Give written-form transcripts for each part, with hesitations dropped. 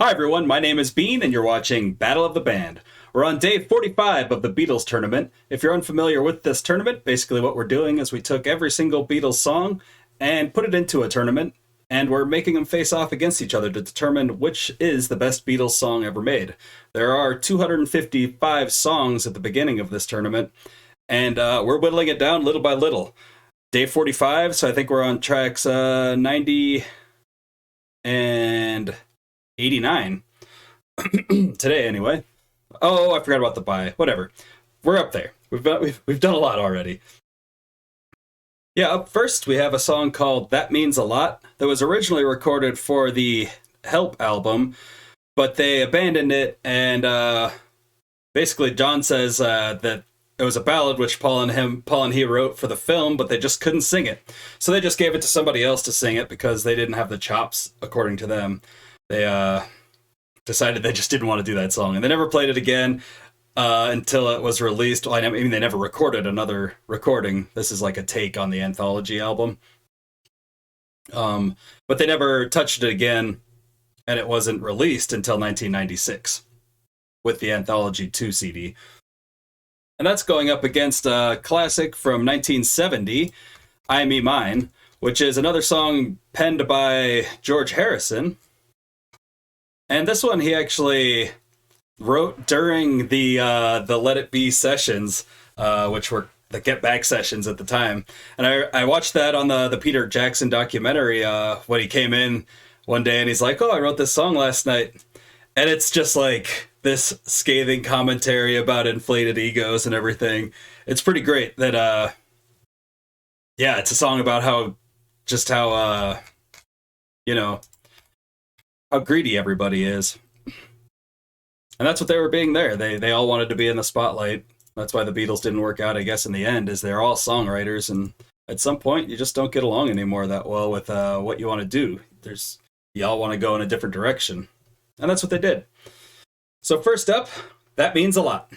Hi everyone, my name is Bean and you're watching Battle of the Band. We're on day 45 of the Beatles tournament. If you're unfamiliar with this tournament, basically what we're doing is we took every single Beatles song and put it into a tournament, and we're making them face off against each other to determine which is the best Beatles song ever made. There are 255 songs at the beginning of this tournament, and we're whittling it down little by little. Day 45, so I think we're on tracks 90 and 89 today anyway. Oh, I forgot about the bye. Whatever. We're up there. We've done a lot already. Yeah, up first we have a song called That Means a Lot that was originally recorded for the Help album, but they abandoned it, and basically John says that it was a ballad which Paul and he wrote for the film, but they just couldn't sing it. So they just gave it to somebody else to sing it because they didn't have the chops, according to them. They decided they just didn't want to do that song, and they never played it again until it was released. Well, I mean, they never recorded another recording. This is like a take on the anthology album. But they never touched it again, and it wasn't released until 1996 with the Anthology 2 CD. And that's going up against a classic from 1970, I Me Mine, which is another song penned by George Harrison. And this one he actually wrote during the Let It Be sessions, which were the Get Back sessions at the time. And I watched that on the Peter Jackson documentary when he came in one day, and he's like, "Oh, I wrote this song last night." And it's just like this scathing commentary about inflated egos and everything. It's pretty great that, yeah, it's a song about how greedy everybody is. And that's what they were being there. They all wanted to be in the spotlight. That's why the Beatles didn't work out, I guess, in the end, is they're all songwriters, and at some point you just don't get along anymore that well with what you want to do. Y'all want to go in a different direction. And that's what they did. So first up, That Means a Lot.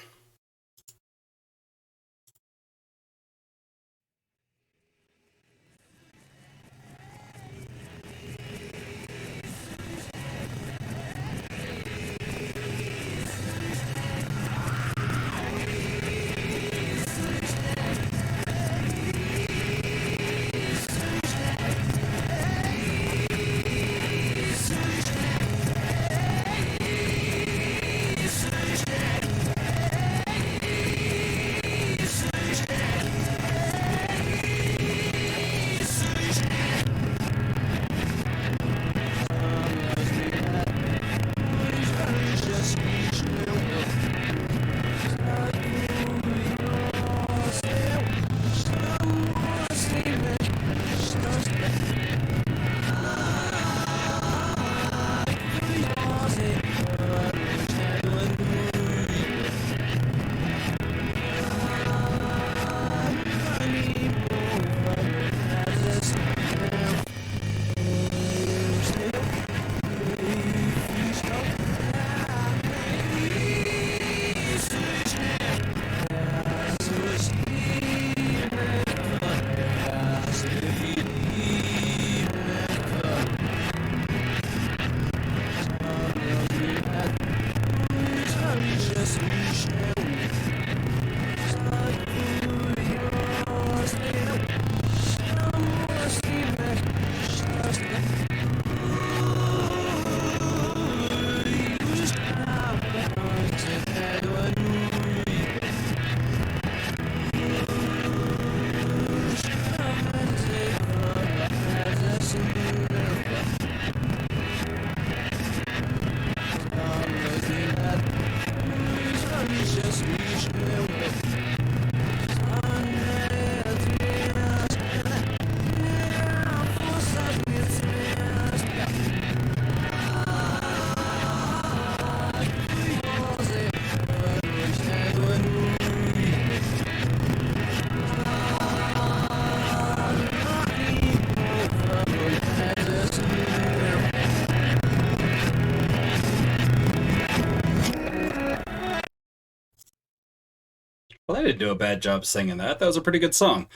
Well, they didn't do a bad job singing that. That was a pretty good song.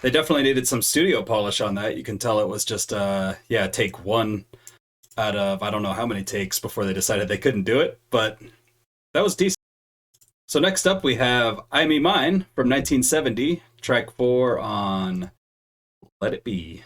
They definitely needed some studio polish on that. You can tell it was just, take one out of I don't know how many takes before they decided they couldn't do it, but that was decent. So next up we have I Me Mine from 1970, track 4 on Let It Be.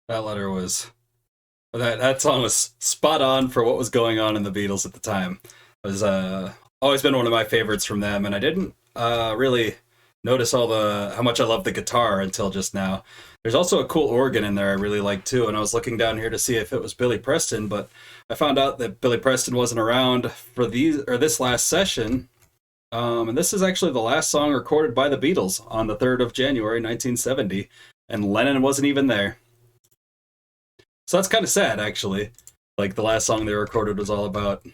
That letter was that song was spot on for what was going on in the Beatles at the time. It was always been one of my favorites from them, and I didn't really notice all the how much I love the guitar until just now. There's also a cool organ in there I really like too, and I was looking down here to see if it was Billy Preston, but I found out that Billy Preston wasn't around for this last session. And this is actually the last song recorded by the Beatles on the 3rd of January 1970, and Lennon wasn't even there. So that's kind of sad, actually. Like, the last song they recorded was all about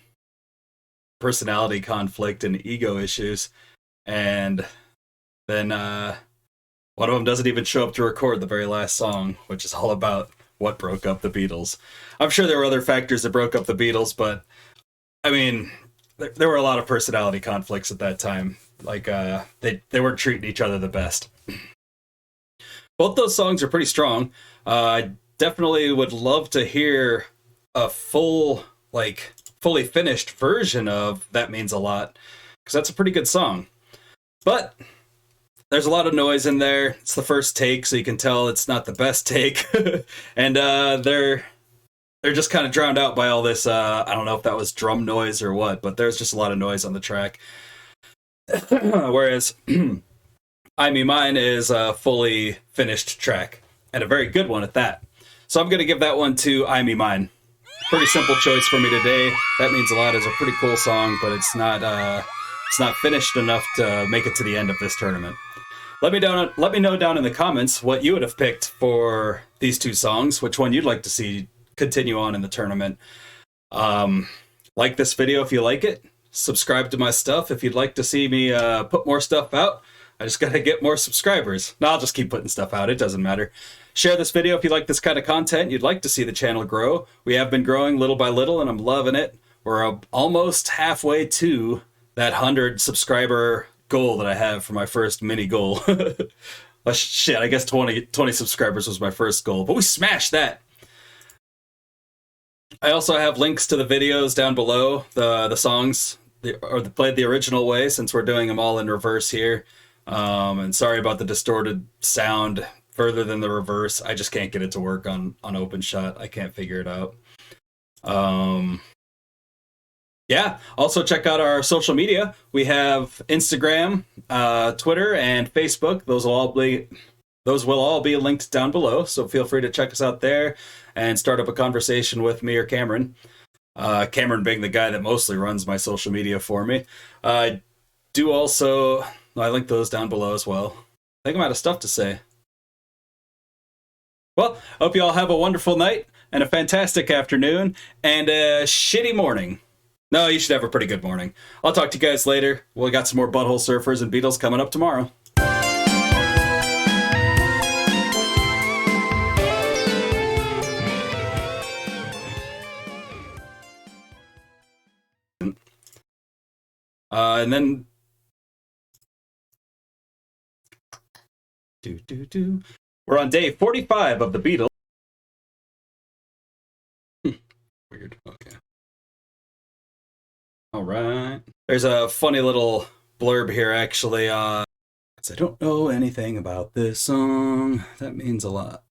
personality conflict and ego issues. And then one of them doesn't even show up to record the very last song, which is all about what broke up the Beatles. I'm sure there were other factors that broke up the Beatles, but, I mean, there were a lot of personality conflicts at that time. Like, they weren't treating each other the best. Both those songs are pretty strong. I definitely would love to hear a fully finished version of That Means a Lot, because that's a pretty good song. But there's a lot of noise in there. It's the first take, so you can tell it's not the best take. And they're just kind of drowned out by all this, I don't know if that was drum noise or what, but there's just a lot of noise on the track. Whereas I Me Mine is a fully finished track, and a very good one at that. So I'm going to give that one to I Me Mine. Pretty simple choice for me today. That Means a Lot is a pretty cool song, but it's not finished enough to make it to the end of this tournament. Let me know down in the comments what you would have picked for these two songs, which one you'd like to see continue on in the tournament. Like this video if you like it. Subscribe to my stuff if you'd like to see me put more stuff out. I just gotta get more subscribers. No, I'll just keep putting stuff out. It doesn't matter. Share this video if you like this kind of content. You'd like to see the channel grow. We have been growing little by little, and I'm loving it. We're almost halfway to that 100 subscriber goal that I have for my first mini goal. Shit, I guess 20 subscribers was my first goal, but we smashed that. I also have links to the videos down below, the songs, played the original way, since we're doing them all in reverse here. And sorry about the distorted sound further than the reverse. I just can't get it to work on OpenShot. I can't figure it out. Yeah, also check out our social media. We have Instagram, Twitter, and Facebook. Those will all be linked down below, so feel free to check us out there and start up a conversation with me or Cameron. Cameron being the guy that mostly runs my social media for me. I link those down below as well. I think I'm out of stuff to say. Well, hope you all have a wonderful night and a fantastic afternoon and a shitty morning. No, you should have a pretty good morning. I'll talk to you guys later. We got some more Butthole Surfers and Beatles coming up tomorrow. And then we're on day 45 of the Beatles. Weird. Okay. All right. There's a funny little blurb here, actually. I don't know anything about this song. That means a lot.